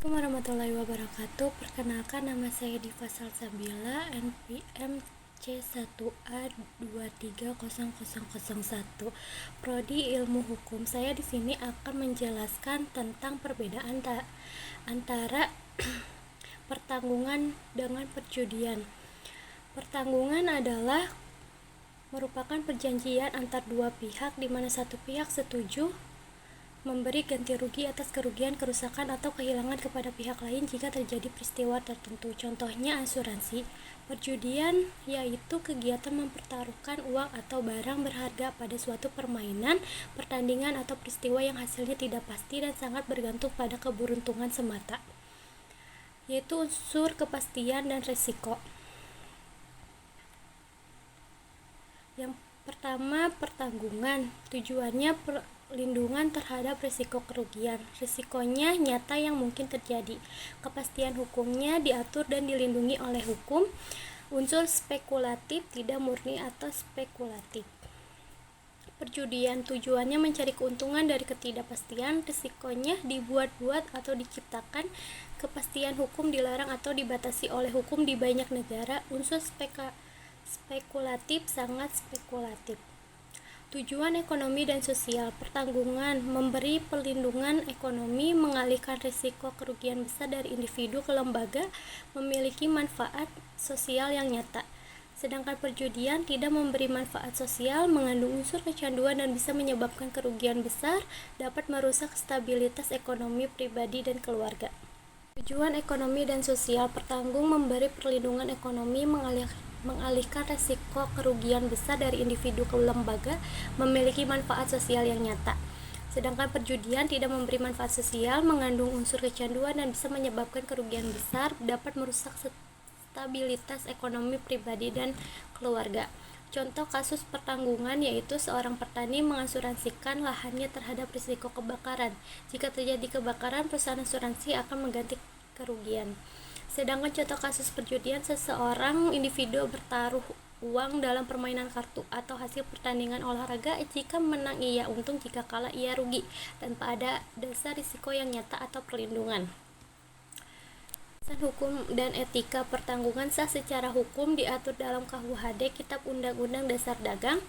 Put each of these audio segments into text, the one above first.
Assalamualaikum warahmatullahi wabarakatuh. Perkenalkan, nama saya Diva Salsabila, NPM C1A2300001, Prodi Ilmu Hukum. Saya di sini akan menjelaskan tentang perbedaan antara pertanggungan dengan perjudian. Pertanggungan adalah merupakan perjanjian antar dua pihak di mana satu pihak setuju memberi ganti rugi atas kerugian, kerusakan, atau kehilangan kepada pihak lain jika terjadi peristiwa tertentu. Contohnya asuransi. Perjudian yaitu kegiatan mempertaruhkan uang atau barang berharga pada suatu permainan, pertandingan, atau peristiwa yang hasilnya tidak pasti dan sangat bergantung pada keberuntungan semata, yaitu unsur kepastian dan risiko. Yang pertama, pertanggungan. Tujuannya perlindungan terhadap risiko kerugian. Risikonya nyata yang mungkin terjadi. Kepastian hukumnya diatur dan dilindungi oleh hukum. Unsur spekulatif, tidak murni atau spekulatif. Perjudian tujuannya mencari keuntungan dari ketidakpastian. Risikonya dibuat-buat atau diciptakan. Kepastian hukum dilarang atau dibatasi oleh hukum di banyak negara. Unsur spekulatif, sangat spekulatif. Tujuan ekonomi dan sosial. Pertanggungan memberi perlindungan ekonomi, mengalihkan risiko kerugian besar dari individu ke lembaga, memiliki manfaat sosial yang nyata. Sedangkan perjudian tidak memberi manfaat sosial, mengandung unsur kecanduan dan bisa menyebabkan kerugian besar, dapat merusak stabilitas ekonomi pribadi dan keluarga. Tujuan ekonomi dan sosial. Pertanggung memberi perlindungan ekonomi, mengalihkan risiko kerugian besar dari individu ke lembaga, memiliki manfaat sosial yang nyata. Sedangkan perjudian tidak memberi manfaat sosial, mengandung unsur kecanduan dan bisa menyebabkan kerugian besar, dapat merusak stabilitas ekonomi pribadi dan keluarga. Contoh kasus pertanggungan yaitu seorang petani mengasuransikan lahannya terhadap risiko kebakaran. Jika terjadi kebakaran, perusahaan asuransi akan mengganti kerugian. Sedangkan contoh kasus perjudian, seseorang individu bertaruh uang dalam permainan kartu atau hasil pertandingan olahraga. Jika menang ia untung, jika kalah ia rugi, tanpa ada dasar risiko yang nyata atau perlindungan. Hukum dan etika. Pertanggungan sah secara hukum diatur dalam KUHD, Kitab Undang-Undang Dasar Dagang,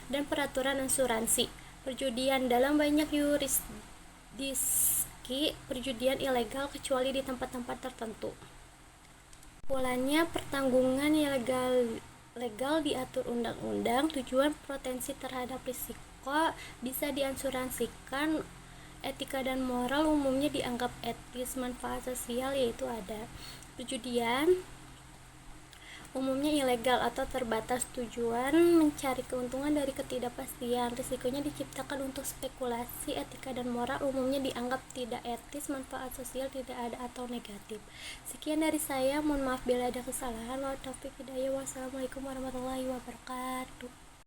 dan Peraturan Asuransi. Perjudian dalam banyak yurisdiksi, perjudian ilegal kecuali di tempat-tempat tertentu. Kesimpulannya, pertanggungan legal diatur undang-undang. Tujuan potensi terhadap risiko bisa diasuransikan. Etika dan moral umumnya dianggap etis. Manfaat sosial yaitu ada. Perjudian umumnya ilegal atau terbatas. Tujuan mencari keuntungan dari ketidakpastian. Risikonya diciptakan untuk spekulasi. Etika dan moral umumnya dianggap tidak etis. Manfaat sosial tidak ada atau negatif. Sekian dari saya, mohon maaf bila ada kesalahan. Wassalamualaikum warahmatullahi wabarakatuh.